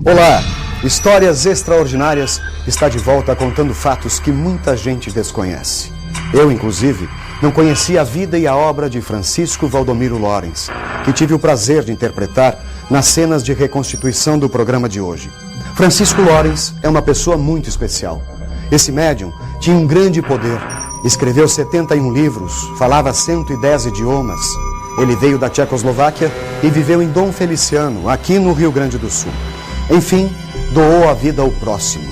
Olá! Histórias Extraordinárias está de volta contando fatos que muita gente desconhece. Eu, inclusive, não conhecia a vida e a obra de Francisco Valdomiro Lorens, que tive o prazer de interpretar nas cenas de reconstituição do programa de hoje. Francisco Lorens é uma pessoa muito especial. Esse médium tinha um grande poder. Escreveu 71 livros, falava 110 idiomas. Ele veio da Tchecoslováquia e viveu em Dom Feliciano, aqui no Rio Grande do Sul. Enfim, doou a vida ao próximo.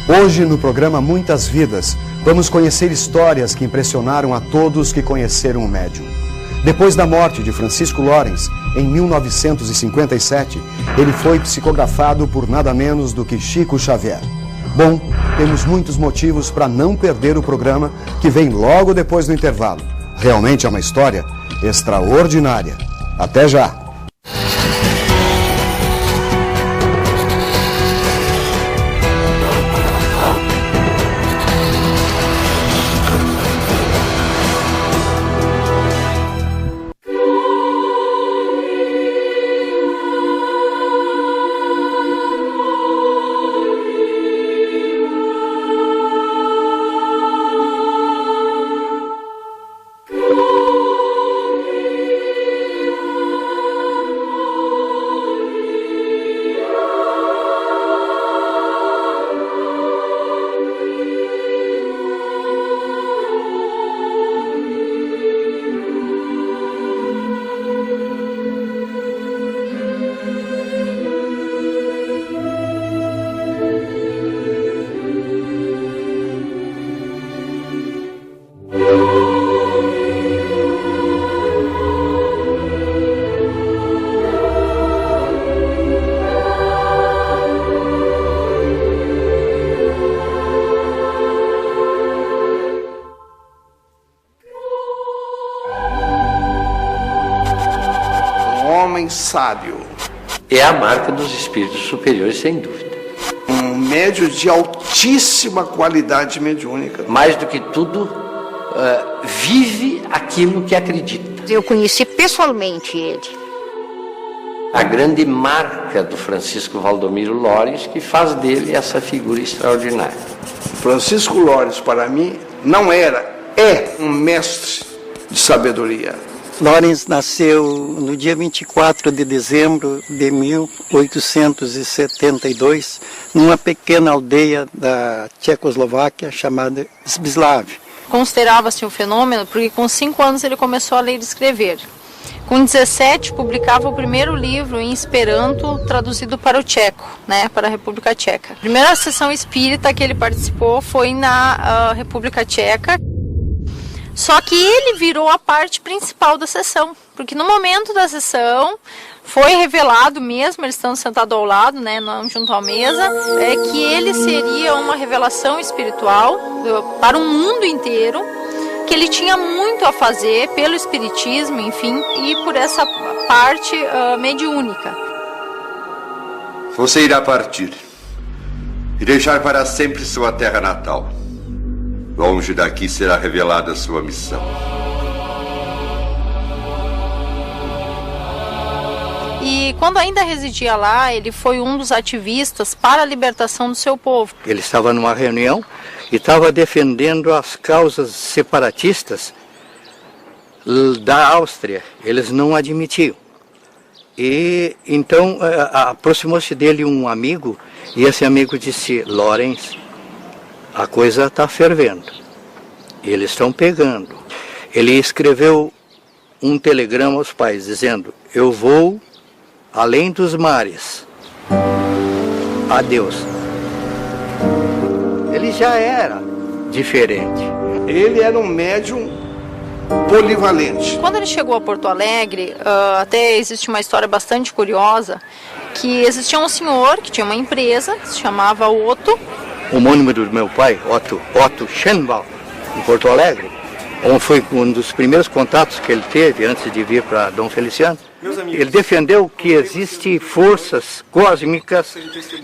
Hoje, no programa Muitas Vidas, vamos conhecer histórias que impressionaram a todos que conheceram o médium. Depois da morte de Francisco Lorens, em 1957, ele foi psicografado por nada menos do que Chico Xavier. Bom, temos muitos motivos para não perder o programa, que vem logo depois do intervalo. Realmente é uma história extraordinária. Até já! Sábio. É a marca dos espíritos superiores, sem dúvida. Um médium de altíssima qualidade mediúnica. Mais do que tudo, vive aquilo que acredita. Eu conheci pessoalmente ele. A grande marca do Francisco Valdomiro Lorens, que faz dele essa figura extraordinária. Francisco Lorens, para mim, não era, é um mestre de sabedoria. Lorens nasceu no dia 24 de dezembro de 1872, numa pequena aldeia da Tchecoslováquia chamada Zbislav. Considerava-se um fenômeno porque com 5 anos ele começou a ler e escrever. Com 17 publicava o primeiro livro em Esperanto, traduzido para o tcheco, para a República Tcheca. A primeira sessão espírita que ele participou foi na República Tcheca. Só que ele virou a parte principal da sessão, porque no momento da sessão foi revelado mesmo, eles estão sentados ao lado, não junto à mesa, que ele seria uma revelação espiritual para o mundo inteiro, que ele tinha muito a fazer pelo espiritismo, enfim, e por essa parte mediúnica. Você irá partir e deixar para sempre sua terra natal. Longe daqui será revelada a sua missão. E quando ainda residia lá, ele foi um dos ativistas para a libertação do seu povo. Ele estava numa reunião e estava defendendo as causas separatistas da Áustria. Eles não admitiam. E então aproximou-se dele um amigo e esse amigo disse: Lorens, a coisa está fervendo. Eles estão pegando. Ele escreveu um telegrama aos pais dizendo: eu vou além dos mares. Adeus. Ele já era diferente. Ele era um médium polivalente. Quando ele chegou a Porto Alegre, até existe uma história bastante curiosa, que existia um senhor que tinha uma empresa, que se chamava Otto. Homônimo do meu pai, Otto Schenbaum, em Porto Alegre, onde foi um dos primeiros contatos que ele teve antes de vir para Dom Feliciano. Ele defendeu que existem forças cósmicas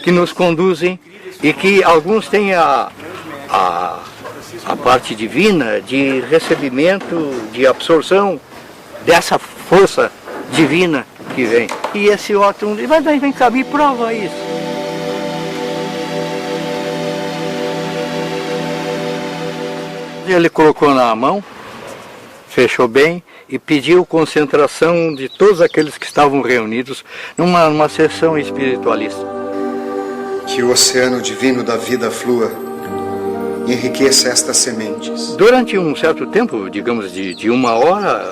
que nos conduzem e que alguns têm a parte divina de recebimento, de absorção dessa força divina que vem. E esse Otto, mas vem cá, me prova isso. Ele colocou na mão, fechou bem e pediu concentração de todos aqueles que estavam reunidos numa sessão espiritualista. Que o oceano divino da vida flua e enriqueça estas sementes. Durante um certo tempo, digamos de 1 hora,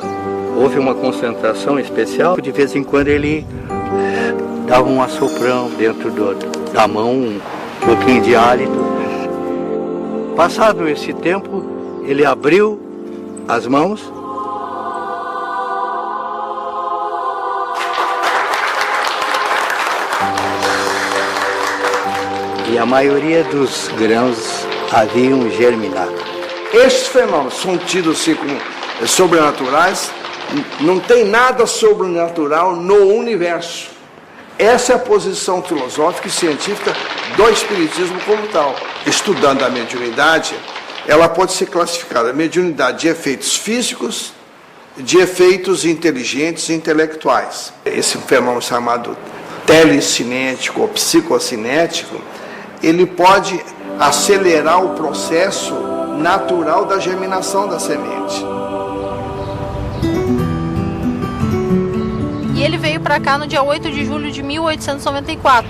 houve uma concentração especial. De vez em quando ele dava um assoprão dentro da mão, um pouquinho de hálito. Passado esse tempo, ele abriu as mãos e a maioria dos grãos haviam germinado. Estes fenômenos são tidos assim como sobrenaturais. Não tem nada sobrenatural no universo. Essa é a posição filosófica e científica do espiritismo como tal. Estudando a mediunidade, ela pode ser classificada mediunidade de efeitos físicos, de efeitos inteligentes e intelectuais. Esse fenômeno chamado telecinético ou psicocinético, ele pode acelerar o processo natural da germinação da semente. E ele veio para cá no dia 8 de julho de 1894.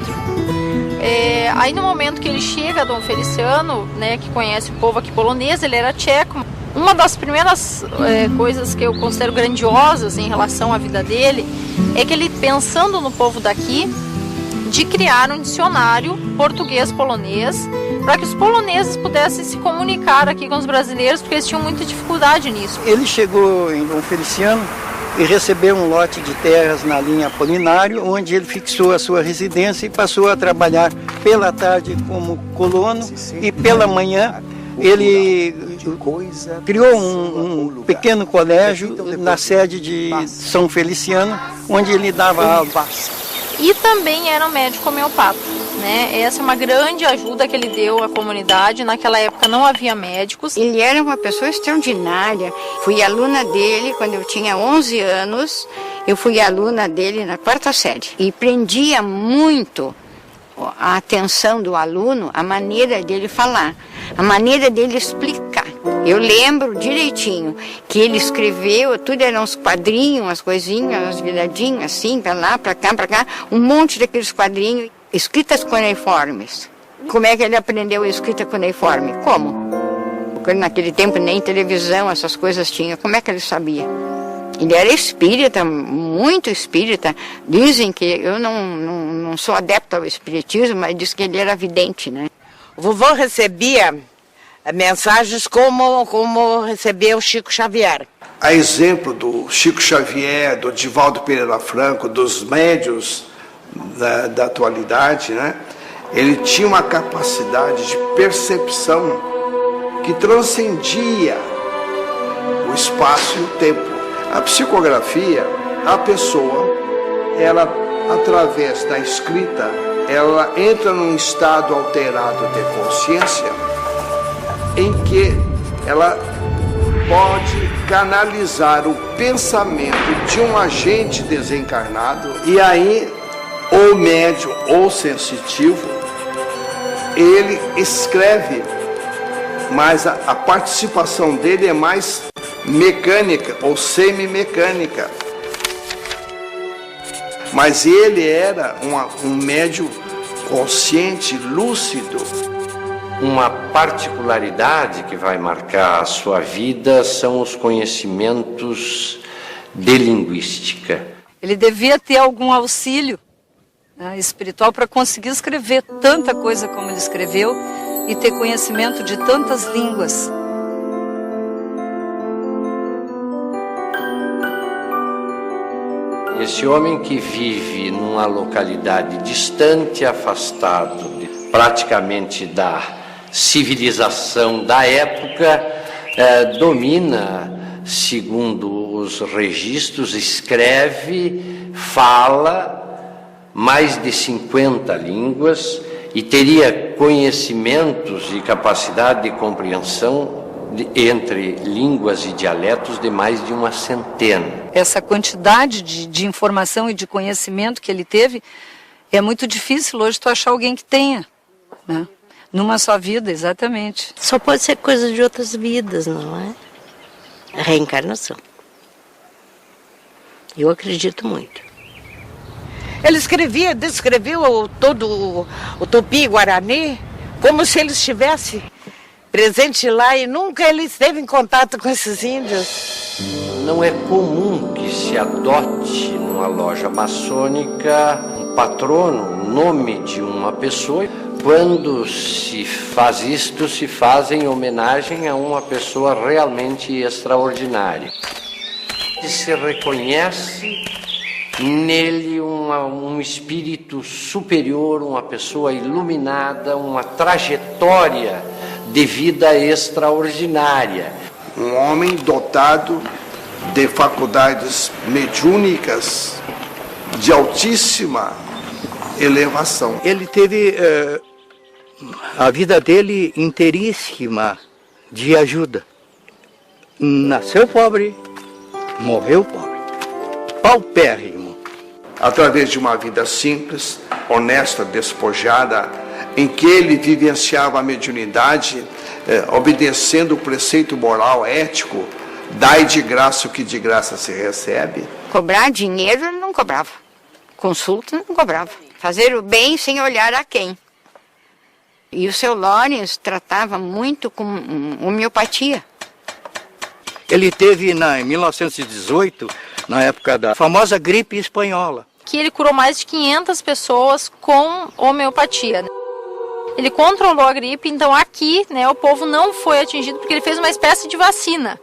Aí no momento que ele chega, Dom Feliciano, né, que conhece o povo aqui polonês, ele era tcheco. Uma das primeiras coisas que eu considero grandiosas em relação à vida dele é que ele, pensando no povo daqui, de criar um dicionário português-polonês para que os poloneses pudessem se comunicar aqui com os brasileiros, porque eles tinham muita dificuldade nisso. Ele chegou em Dom Feliciano e recebeu um lote de terras na linha Apolinário, onde ele fixou a sua residência e passou a trabalhar pela tarde como colono e pela manhã ele criou um pequeno colégio na sede de São Feliciano, onde ele dava aula. E também era um médico homeopata, né? Essa é uma grande ajuda que ele deu à comunidade. Naquela época não havia médicos. Ele era uma pessoa extraordinária. Fui aluna dele quando eu tinha 11 anos. Eu fui aluna dele na 4ª série. E prendia muito a atenção do aluno, a maneira dele falar, a maneira dele explicar. Eu lembro direitinho que ele escreveu, tudo eram uns quadrinhos, umas coisinhas, umas viradinhas assim, pra lá, pra cá, um monte daqueles quadrinhos, escritas cuneiformes. Como é que ele aprendeu a escrita cuneiforme? Como? Porque naquele tempo nem televisão, essas coisas tinha. Como é que ele sabia? Ele era espírita, muito espírita. Dizem que, eu não sou adepta ao espiritismo, mas diz que ele era vidente, né? O vovô recebia mensagens como recebeu o Chico Xavier. A exemplo do Chico Xavier, do Divaldo Pereira Franco, dos médiuns da atualidade, né? Ele tinha uma capacidade de percepção que transcendia o espaço e o tempo. A psicografia, a pessoa, ela, através da escrita, ela entra num estado alterado de consciência em que ela pode canalizar o pensamento de um agente desencarnado, e aí ou médium ou sensitivo, ele escreve, mas a participação dele é mais mecânica ou semi-mecânica. Mas ele era um médium consciente, lúcido. Uma particularidade que vai marcar a sua vida são os conhecimentos de linguística. Ele devia ter algum auxílio, né, espiritual para conseguir escrever tanta coisa como ele escreveu e ter conhecimento de tantas línguas. Esse homem que vive numa localidade distante, afastado praticamente da civilização da época, domina, segundo os registros, escreve, fala mais de 50 línguas e teria conhecimentos e capacidade de compreensão entre línguas e dialetos de mais de uma centena. Essa quantidade de informação e de conhecimento que ele teve, é muito difícil hoje tu achar alguém que tenha, né? Numa só vida, exatamente. Só pode ser coisa de outras vidas, não é? A reencarnação. Eu acredito muito. Ele descreveu todo o Tupi-Guarani como se ele estivesse presente lá e nunca ele esteve em contato com esses índios. Não é comum que se adote numa loja maçônica um patrono, o nome de uma pessoa. Quando se faz isto, se faz em homenagem a uma pessoa realmente extraordinária. Se reconhece nele um espírito superior, uma pessoa iluminada, uma trajetória de vida extraordinária. Um homem dotado de faculdades mediúnicas de altíssima elevação. Ele teve a vida dele inteiríssima de ajuda. Nasceu pobre, morreu pobre, paupérrimo. Através de uma vida simples, honesta, despojada, em que ele vivenciava a mediunidade, obedecendo o preceito moral, ético, dai de graça o que de graça se recebe. Cobrar dinheiro ele não cobrava. Consulta não cobrava. Fazer o bem sem olhar a quem. E o seu Lawrence tratava muito com homeopatia. Ele teve em 1918, na época da famosa gripe espanhola. Que ele curou mais de 500 pessoas com homeopatia. Ele controlou a gripe, então aqui, né, o povo não foi atingido porque ele fez uma espécie de vacina.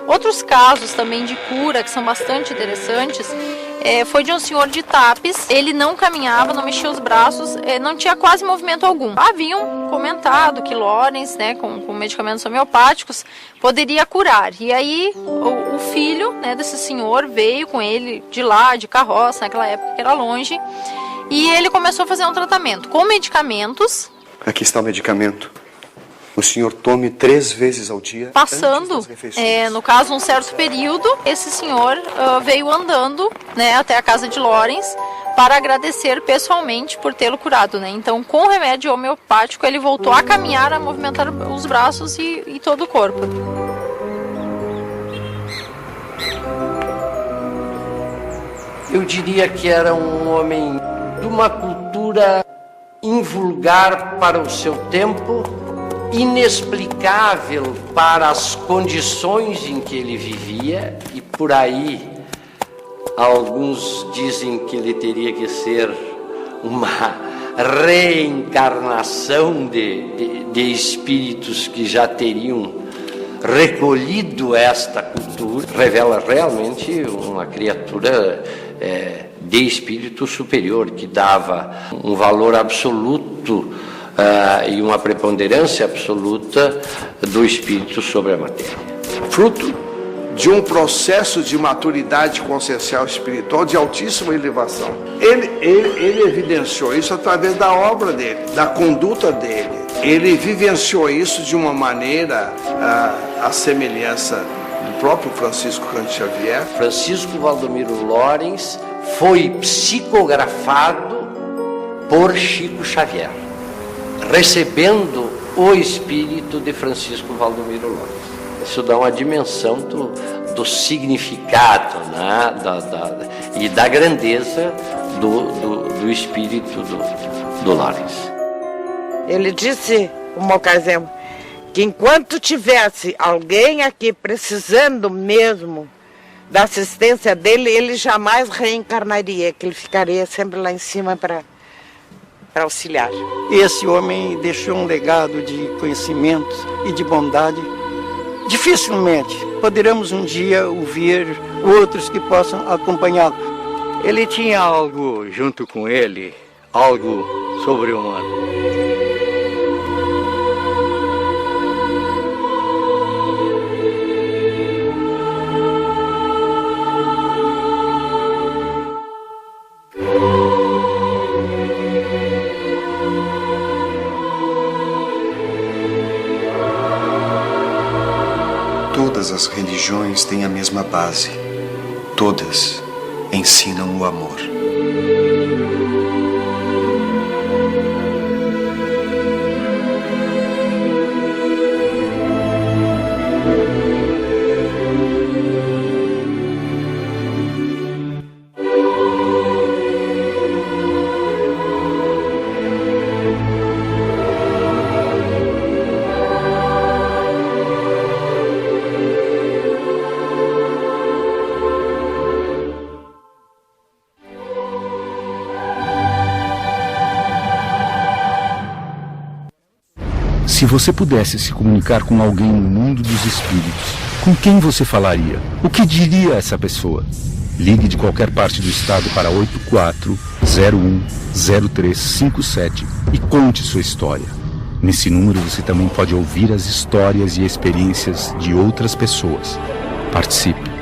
Outros casos também de cura que são bastante interessantes foi de um senhor de Tapes. Ele não caminhava, não mexia os braços, não tinha quase movimento algum. Haviam comentado que Lawrence, né, com medicamentos homeopáticos, poderia curar. E aí o filho, né, desse senhor veio com ele de lá, de carroça, naquela época que era longe, e ele começou a fazer um tratamento com medicamentos. Aqui está o medicamento. O senhor tome 3 vezes ao dia. Passando, no caso, um certo período, esse senhor veio andando, né, até a casa de Lawrence para agradecer pessoalmente por tê-lo curado, né? Então, com o remédio homeopático, ele voltou a caminhar, a movimentar os braços e todo o corpo. Eu diria que era um homem de uma cultura invulgar para o seu tempo, inexplicável para as condições em que ele vivia, e por aí alguns dizem que ele teria que ser uma reencarnação de espíritos que já teriam recolhido esta cultura. Revela realmente uma criatura de espírito superior, que dava um valor absoluto e uma preponderância absoluta do espírito sobre a matéria. Fruto de um processo de maturidade consciencial espiritual de altíssima elevação. Ele evidenciou isso através da obra dele, da conduta dele. Ele vivenciou isso de uma maneira, à semelhança do próprio Francisco Cândido Xavier. Francisco Valdomiro Lawrence foi psicografado por Chico Xavier, recebendo o espírito de Francisco Valdomiro Lawrence. Isso dá uma dimensão do significado, né, e da grandeza do espírito do Lawrence. Ele disse, uma ocasião, que enquanto tivesse alguém aqui precisando mesmo da assistência dele, ele jamais reencarnaria, que ele ficaria sempre lá em cima para auxiliar. Esse homem deixou um legado de conhecimento e de bondade. Dificilmente poderemos um dia ouvir outros que possam acompanhá-lo. Ele tinha algo junto com ele, algo sobre-humano. Todas as religiões têm a mesma base. Todas ensinam o amor. Se você pudesse se comunicar com alguém no mundo dos espíritos, com quem você falaria? O que diria essa pessoa? Ligue de qualquer parte do estado para 84010357 e conte sua história. Nesse número você também pode ouvir as histórias e experiências de outras pessoas. Participe!